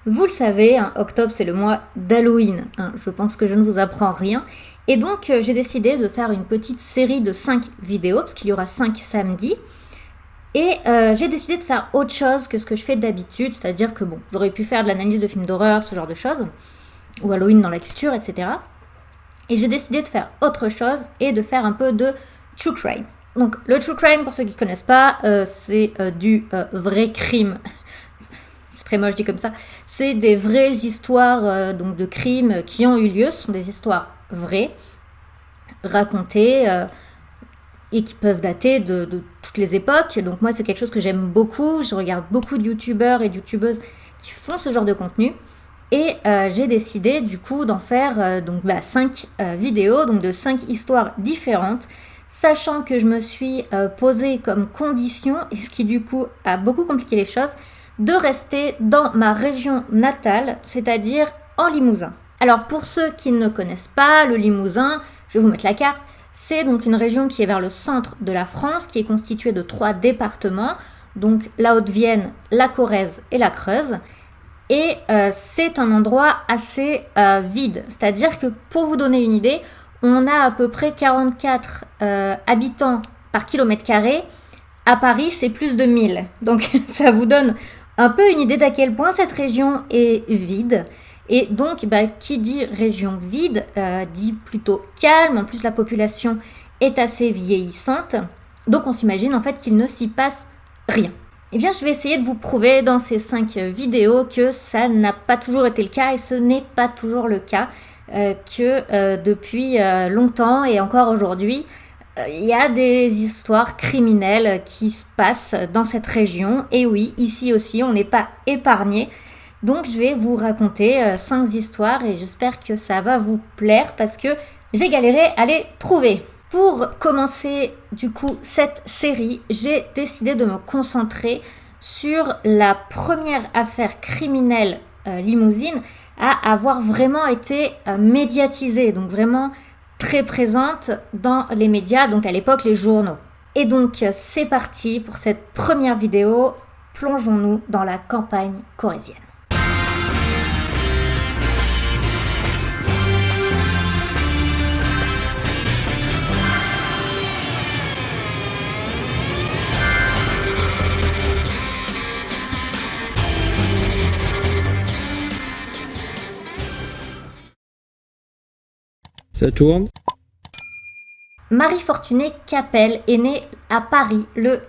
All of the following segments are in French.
Vous le savez, hein, octobre c'est le mois d'Halloween, hein, je pense que je ne vous apprends rien. Et donc j'ai décidé de faire une petite série de 5 vidéos, parce qu'il y aura 5 samedis. Et j'ai décidé de faire autre chose que ce que je fais d'habitude, c'est-à-dire que bon, j'aurais pu faire de l'analyse de films d'horreur, ce genre de choses, ou Halloween dans la culture, etc. Et j'ai décidé de faire autre chose et de faire un peu de true crime. Donc le true crime, pour ceux qui ne connaissent pas, c'est du vrai crime. C'est très moche dit comme ça. C'est des vraies histoires donc de crimes qui ont eu lieu. Ce sont des histoires vraies, racontées et qui peuvent dater de toutes les époques. Donc moi, c'est quelque chose que j'aime beaucoup. Je regarde beaucoup de youtubeurs et de youtubeuses qui font ce genre de contenu. Et j'ai décidé du coup d'en faire 5 vidéos, donc de 5 histoires différentes, sachant que je me suis posé comme condition, et ce qui du coup a beaucoup compliqué les choses, de rester dans ma région natale, c'est-à-dire en Limousin. Alors pour ceux qui ne connaissent pas le Limousin, je vais vous mettre la carte, c'est donc une région qui est vers le centre de la France, qui est constituée de 3 départements, donc la Haute-Vienne, la Corrèze et la Creuse. Et c'est un endroit assez vide, c'est-à-dire que pour vous donner une idée, on a à peu près 44 habitants par kilomètre carré. À Paris, c'est plus de 1000. Donc ça vous donne un peu une idée d'à quel point cette région est vide. Et donc, qui dit région vide, dit plutôt calme. En plus, la population est assez vieillissante. Donc, on s'imagine en fait qu'il ne s'y passe rien. Eh bien, je vais essayer de vous prouver dans ces 5 vidéos que ça n'a pas toujours été le cas et ce n'est pas toujours le cas, que depuis longtemps et encore aujourd'hui, il y a des histoires criminelles qui se passent dans cette région. Et oui, ici aussi, on n'est pas épargné. Donc, je vais vous raconter 5 histoires et j'espère que ça va vous plaire parce que j'ai galéré à les trouver. Pour commencer du coup cette série, j'ai décidé de me concentrer sur la première affaire criminelle limousine à avoir vraiment été médiatisée, donc vraiment très présente dans les médias, donc à l'époque les journaux. Et donc c'est parti pour cette première vidéo, plongeons-nous dans la campagne corrézienne. Ça tourne. Marie-Fortunée Capel est née à Paris le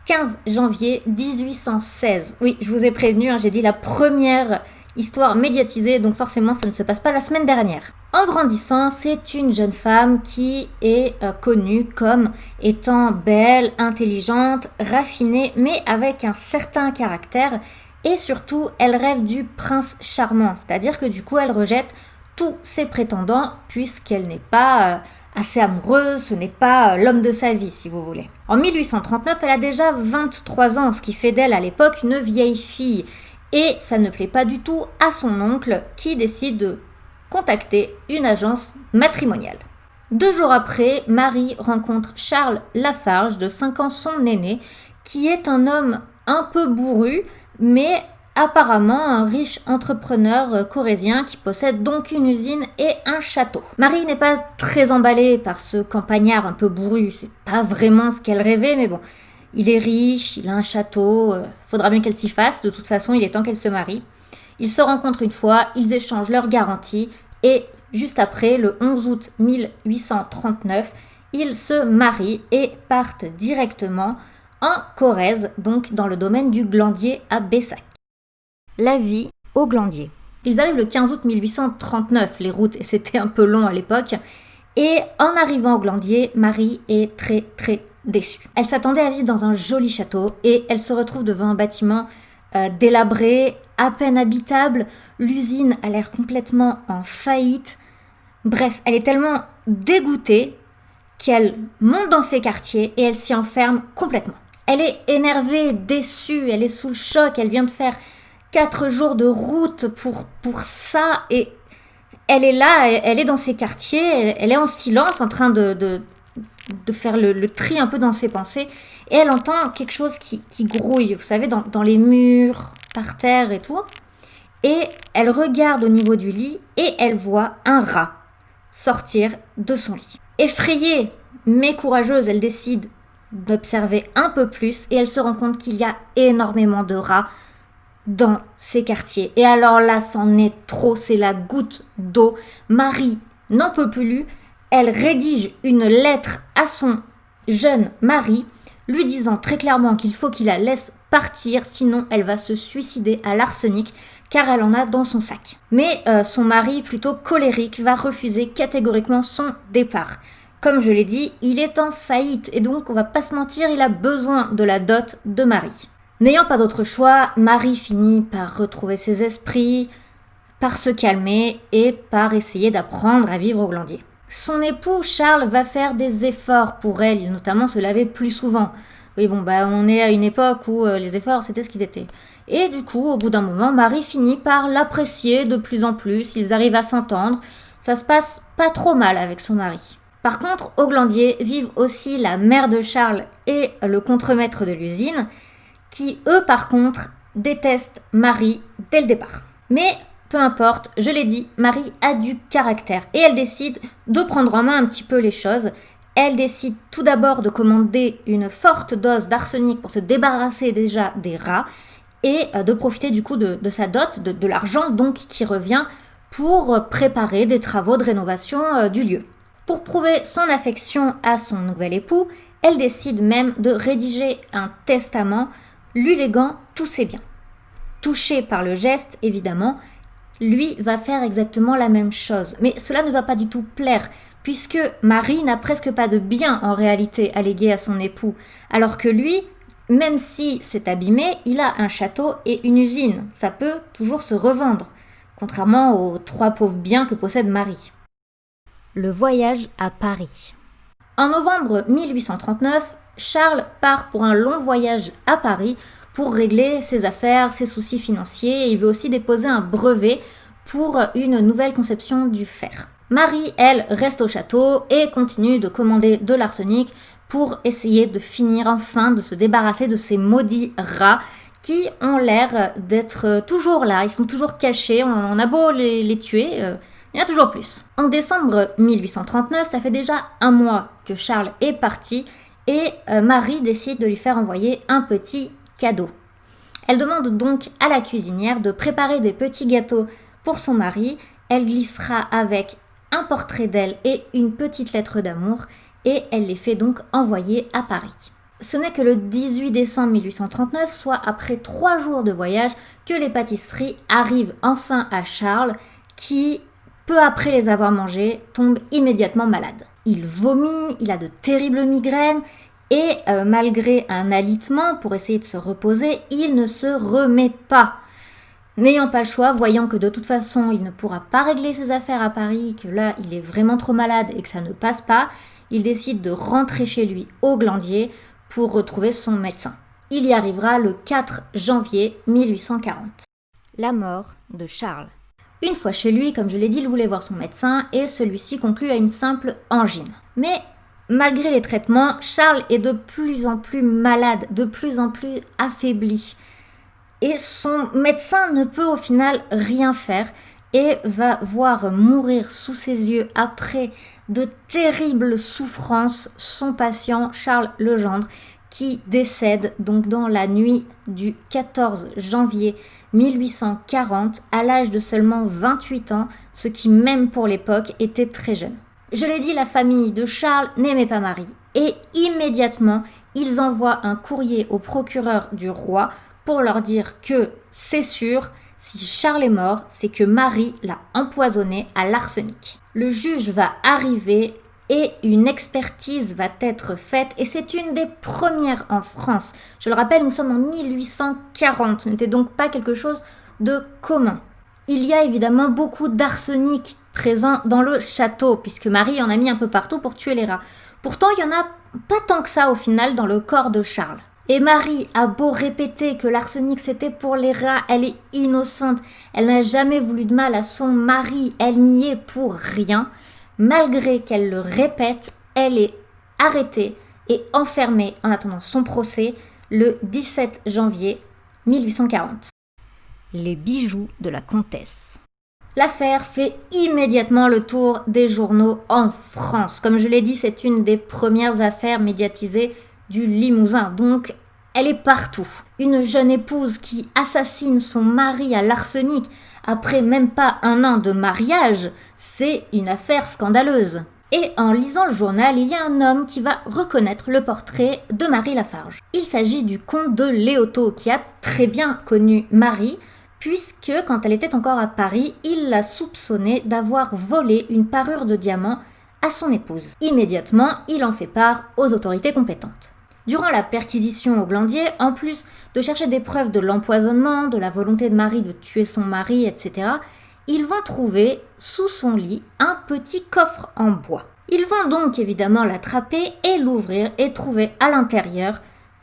15 janvier 1816. Oui, je vous ai prévenu, j'ai dit la première histoire médiatisée, donc forcément ça ne se passe pas la semaine dernière. En grandissant, c'est une jeune femme qui est connue comme étant belle, intelligente, raffinée, mais avec un certain caractère. Et surtout, elle rêve du prince charmant, c'est-à-dire que du coup, elle rejette tous ses prétendants puisqu'elle n'est pas assez amoureuse, ce n'est pas l'homme de sa vie si vous voulez. En 1839, elle a déjà 23 ans, ce qui fait d'elle à l'époque une vieille fille. Et ça ne plaît pas du tout à son oncle qui décide de contacter une agence matrimoniale. 2 jours après, Marie rencontre Charles Lafarge, de 5 ans son aîné, qui est un homme un peu bourru, mais apparemment un riche entrepreneur corrézien qui possède donc une usine et un château. Marie n'est pas très emballée par ce campagnard un peu bourru, c'est pas vraiment ce qu'elle rêvait, mais bon, il est riche, il a un château, faudra bien qu'elle s'y fasse, de toute façon il est temps qu'elle se marie. Ils se rencontrent une fois, ils échangent leurs garanties et juste après, le 11 août 1839, ils se marient et partent directement en Corrèze, donc dans le domaine du Glandier à Bessac. La vie au Glandier. Ils arrivent le 15 août 1839, les routes c'était un peu long à l'époque, et en arrivant au Glandier, Marie est très déçue. Elle s'attendait à vivre dans un joli château et elle se retrouve devant un bâtiment délabré, à peine habitable, l'usine a l'air complètement en faillite. Bref, elle est tellement dégoûtée qu'elle monte dans ses quartiers et elle s'y enferme complètement. Elle est énervée, déçue, elle est sous le choc, elle vient de faire 4 jours de route pour ça et elle est là, elle est dans ses quartiers, elle est en silence en train de faire le tri un peu dans ses pensées et elle entend quelque chose qui grouille, vous savez, dans les murs, par terre et tout. et elle regarde au niveau du lit et elle voit un rat sortir de son lit. Effrayée mais courageuse, elle décide d'observer un peu plus et elle se rend compte qu'il y a énormément de rats dans ces quartiers. Et alors là, c'en est trop, c'est la goutte d'eau. Marie n'en peut plus, elle rédige une lettre à son jeune mari, lui disant très clairement qu'il faut qu'il la laisse partir, sinon elle va se suicider à l'arsenic, car elle en a dans son sac. Mais son mari, plutôt colérique, va refuser catégoriquement son départ. Comme je l'ai dit, il est en faillite, et donc on va pas se mentir, il a besoin de la dot de Marie. N'ayant pas d'autre choix, Marie finit par retrouver ses esprits, par se calmer et par essayer d'apprendre à vivre au Glandier. Son époux Charles va faire des efforts pour elle, notamment se laver plus souvent. Oui bon, on est à une époque où les efforts c'était ce qu'ils étaient. Et du coup, au bout d'un moment, Marie finit par l'apprécier de plus en plus, ils arrivent à s'entendre, ça se passe pas trop mal avec son mari. Par contre, au Glandier vivent aussi la mère de Charles et le contremaître de l'usine, qui, eux, par contre, détestent Marie dès le départ. Mais peu importe, je l'ai dit, Marie a du caractère et elle décide de prendre en main un petit peu les choses. Elle décide tout d'abord de commander une forte dose d'arsenic pour se débarrasser déjà des rats et de profiter du coup de sa dot, de l'argent donc qui revient pour préparer des travaux de rénovation du lieu. Pour prouver son affection à son nouvel époux, elle décide même de rédiger un testament lui léguant tous ses biens. Touché par le geste, évidemment, lui va faire exactement la même chose. Mais cela ne va pas du tout plaire, puisque Marie n'a presque pas de biens en réalité à léguer à son époux, alors que lui, même si c'est abîmé, il a un château et une usine. Ça peut toujours se revendre, contrairement aux 3 pauvres biens que possède Marie. Le voyage à Paris. En novembre 1839, Charles part pour un long voyage à Paris pour régler ses affaires, ses soucis financiers, et il veut aussi déposer un brevet pour une nouvelle conception du fer. Marie, elle, reste au château et continue de commander de l'arsenic pour essayer de finir enfin de se débarrasser de ces maudits rats qui ont l'air d'être toujours là, ils sont toujours cachés, on a beau les tuer, il y en a toujours plus. En décembre 1839, ça fait déjà 1 mois que Charles est parti et Marie décide de lui faire envoyer un petit cadeau. Elle demande donc à la cuisinière de préparer des petits gâteaux pour son mari. Elle glissera avec un portrait d'elle et une petite lettre d'amour et elle les fait donc envoyer à Paris. Ce n'est que le 18 décembre 1839, soit après 3 jours de voyage, que les pâtisseries arrivent enfin à Charles qui, peu après les avoir mangées, tombe immédiatement malade. Il vomit, il a de terribles migraines et malgré un alitement pour essayer de se reposer, il ne se remet pas. N'ayant pas le choix, voyant que de toute façon il ne pourra pas régler ses affaires à Paris, que là il est vraiment trop malade et que ça ne passe pas, il décide de rentrer chez lui au Glandier pour retrouver son médecin. Il y arrivera le 4 janvier 1840. La mort de Charles. Une fois chez lui, comme je l'ai dit, il voulait voir son médecin et celui-ci conclut à une simple angine. Mais malgré les traitements, Charles est de plus en plus malade, de plus en plus affaibli. Et son médecin ne peut au final rien faire et va voir mourir sous ses yeux après de terribles souffrances son patient Charles Legendre qui décède donc dans la nuit du 14 janvier 1840 à l'âge de seulement 28 ans, ce qui même pour l'époque était très jeune. Je l'ai dit, la famille de Charles n'aimait pas Marie et immédiatement ils envoient un courrier au procureur du roi pour leur dire que c'est sûr, si Charles est mort, c'est que Marie l'a empoisonné à l'arsenic. Le juge va arriver et une expertise va être faite et c'est une des premières en France. Je le rappelle, nous sommes en 1840, ce n'était donc pas quelque chose de commun. Il y a évidemment beaucoup d'arsenic présent dans le château puisque Marie en a mis un peu partout pour tuer les rats. Pourtant, il n'y en a pas tant que ça au final dans le corps de Charles. Et Marie a beau répéter que l'arsenic c'était pour les rats, elle est innocente, elle n'a jamais voulu de mal à son mari, elle n'y est pour rien. Malgré qu'elle le répète, elle est arrêtée et enfermée en attendant son procès le 17 janvier 1840. les bijoux de la comtesse. L'affaire fait immédiatement le tour des journaux en France. Comme je l'ai dit, c'est une des premières affaires médiatisées du Limousin, donc elle est partout. Une jeune épouse qui assassine son mari à l'arsenic après même pas 1 an de mariage, c'est une affaire scandaleuse. Et en lisant le journal, il y a un homme qui va reconnaître le portrait de Marie Lafarge. Il s'agit du comte de Léotot, qui a très bien connu Marie, puisque quand elle était encore à Paris, il l'a soupçonnée d'avoir volé une parure de diamant à son épouse. Immédiatement, il en fait part aux autorités compétentes. Durant la perquisition au Glandier, en plus de chercher des preuves de l'empoisonnement, de la volonté de Marie de tuer son mari, etc., ils vont trouver sous son lit un petit coffre en bois. Ils vont donc évidemment l'attraper et l'ouvrir et trouver à l'intérieur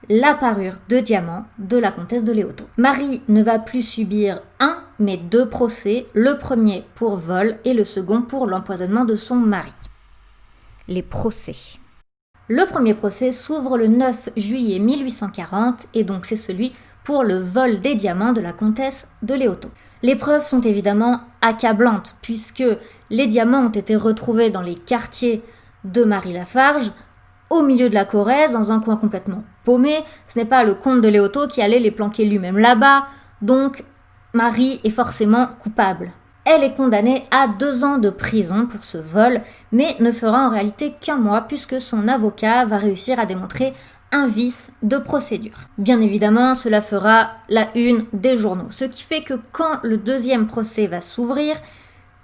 la parure de diamant de la comtesse de Léotot. Marie ne va plus subir 1, mais 2 procès, le premier pour vol et le second pour l'empoisonnement de son mari. Les procès. Le premier procès s'ouvre le 9 juillet 1840 et donc c'est celui pour le vol des diamants de la comtesse de Léotot. Les preuves sont évidemment accablantes puisque les diamants ont été retrouvés dans les quartiers de Marie Lafarge, au milieu de la Corrèze, dans un coin complètement paumé. Ce n'est pas le comte de Léotot qui allait les planquer lui-même là-bas, donc Marie est forcément coupable. Elle est condamnée à 2 ans de prison pour ce vol, mais ne fera en réalité qu'1 mois puisque son avocat va réussir à démontrer un vice de procédure. Bien évidemment, cela fera la une des journaux, ce qui fait que quand le 2e procès va s'ouvrir,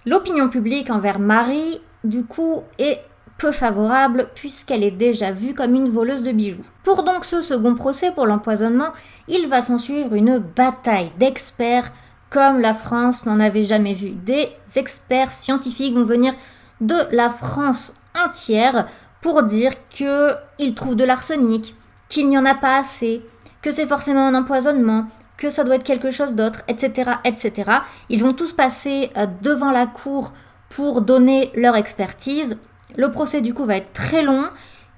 l'opinion publique envers Marie, du coup, est peu favorable puisqu'elle est déjà vue comme une voleuse de bijoux. Pour donc ce second procès pour l'empoisonnement, il va s'ensuivre une bataille d'experts comme la France n'en avait jamais vu. Des experts scientifiques vont venir de la France entière pour dire qu'ils trouvent de l'arsenic, qu'il n'y en a pas assez, que c'est forcément un empoisonnement, que ça doit être quelque chose d'autre, etc., etc. Ils vont tous passer devant la cour pour donner leur expertise. Le procès du coup va être très long,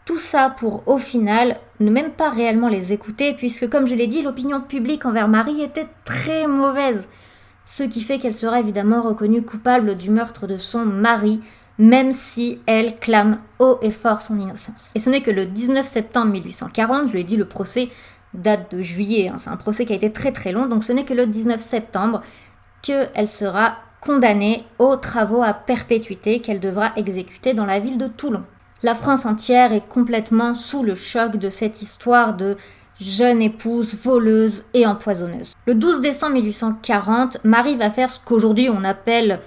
tout ça pour au final ne même pas réellement les écouter puisque comme je l'ai dit, l'opinion publique envers Marie était très mauvaise, ce qui fait qu'elle sera évidemment reconnue coupable du meurtre de son mari, même si elle clame haut et fort son innocence. Et ce n'est que le 19 septembre 1840, je l'ai dit, le procès date de juillet, c'est un procès qui a été très très long, donc ce n'est que le 19 septembre qu'elle sera condamnée aux travaux à perpétuité qu'elle devra exécuter dans la ville de Toulon. La France entière est complètement sous le choc de cette histoire de jeune épouse, voleuse et empoisonneuse. Le 12 décembre 1840, Marie va faire ce qu'aujourd'hui on appelle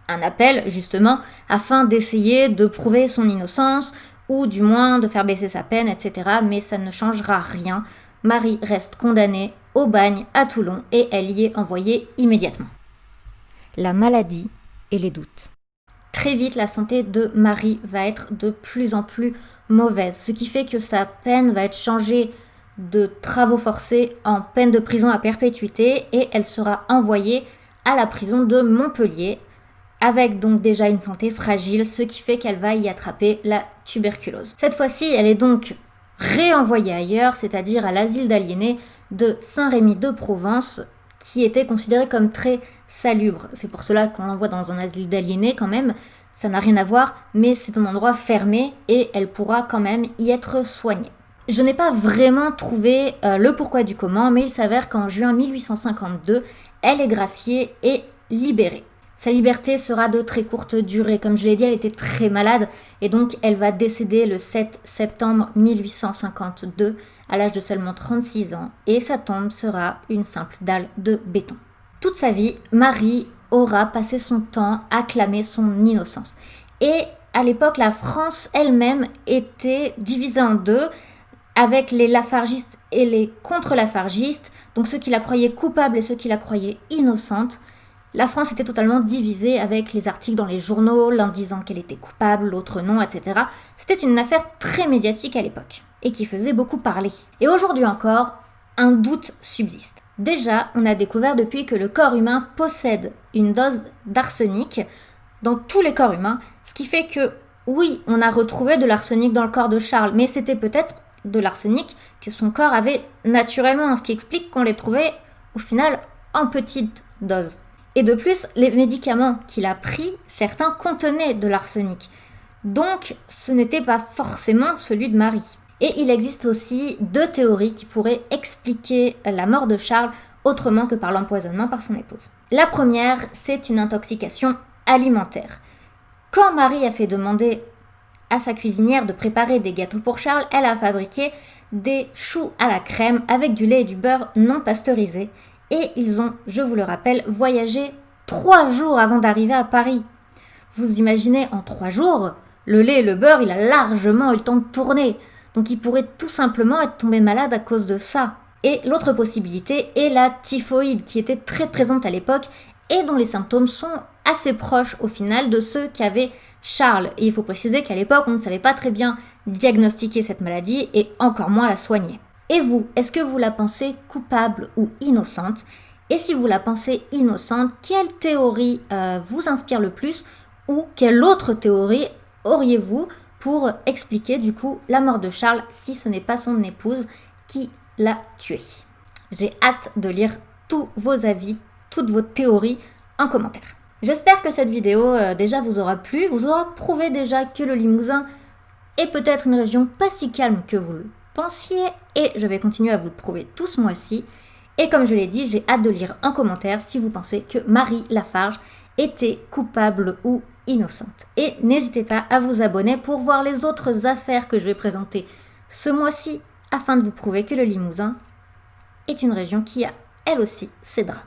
un appel, justement, afin d'essayer de prouver son innocence, ou du moins de faire baisser sa peine, etc. Mais ça ne changera rien. Marie reste condamnée au bagne à Toulon et elle y est envoyée immédiatement. La maladie et les doutes. Très vite, la santé de Marie va être de plus en plus mauvaise, ce qui fait que sa peine va être changée de travaux forcés en peine de prison à perpétuité et elle sera envoyée à la prison de Montpellier avec donc déjà une santé fragile, ce qui fait qu'elle va y attraper la tuberculose. Cette fois-ci, elle est donc réenvoyée ailleurs, c'est-à-dire à l'asile d'aliénés de Saint-Rémy de Provence, qui était considéré comme très salubre. C'est pour cela qu'on l'envoie dans un asile d'aliénés quand même, ça n'a rien à voir, mais c'est un endroit fermé et elle pourra quand même y être soignée. Je n'ai pas vraiment trouvé le pourquoi du comment, mais il s'avère qu'en juin 1852, elle est graciée et libérée. Sa liberté sera de très courte durée. Comme je l'ai dit, elle était très malade et donc elle va décéder le 7 septembre 1852 à l'âge de seulement 36 ans et sa tombe sera une simple dalle de béton. Toute sa vie, Marie aura passé son temps à clamer son innocence. Et à l'époque, la France elle-même était divisée en deux avec les lafargistes et les contre-lafargistes, donc ceux qui la croyaient coupable et ceux qui la croyaient innocente. La France était totalement divisée avec les articles dans les journaux, l'un disant qu'elle était coupable, l'autre non, etc. C'était une affaire très médiatique à l'époque et qui faisait beaucoup parler. Et aujourd'hui encore, un doute subsiste. Déjà, on a découvert depuis que le corps humain possède une dose d'arsenic dans tous les corps humains, ce qui fait que, oui, on a retrouvé de l'arsenic dans le corps de Charles, mais c'était peut-être de l'arsenic que son corps avait naturellement, ce qui explique qu'on l'ait trouvé au final en petite dose. Et de plus, les médicaments qu'il a pris, certains contenaient de l'arsenic. Donc, ce n'était pas forcément celui de Marie. Et il existe aussi 2 théories qui pourraient expliquer la mort de Charles autrement que par l'empoisonnement par son épouse. La première, c'est une intoxication alimentaire. Quand Marie a fait demander à sa cuisinière de préparer des gâteaux pour Charles, elle a fabriqué des choux à la crème avec du lait et du beurre non pasteurisés. Et ils ont, je vous le rappelle, voyagé 3 jours avant d'arriver à Paris. Vous imaginez, en 3 jours, le lait et le beurre, il a largement eu le temps de tourner. Donc il pourrait tout simplement être tombé malade à cause de ça. Et l'autre possibilité est la typhoïde, qui était très présente à l'époque et dont les symptômes sont assez proches au final de ceux qu'avait Charles. Et il faut préciser qu'à l'époque, on ne savait pas très bien diagnostiquer cette maladie et encore moins la soigner. Et vous, est-ce que vous la pensez coupable ou innocente? Et si vous la pensez innocente, quelle théorie vous inspire le plus? Ou quelle autre théorie auriez-vous pour expliquer du coup la mort de Charles si ce n'est pas son épouse qui l'a tué? J'ai hâte de lire tous vos avis, toutes vos théories en commentaire. J'espère que cette vidéo déjà vous aura plu, vous aura prouvé déjà que le Limousin est peut-être une région pas si calme que vous le pensiez, et je vais continuer à vous le prouver tout ce mois-ci. Et comme je l'ai dit, j'ai hâte de lire en commentaire si vous pensez que Marie Lafarge était coupable ou innocente. Et n'hésitez pas à vous abonner pour voir les autres affaires que je vais présenter ce mois-ci afin de vous prouver que le Limousin est une région qui a elle aussi ses drames.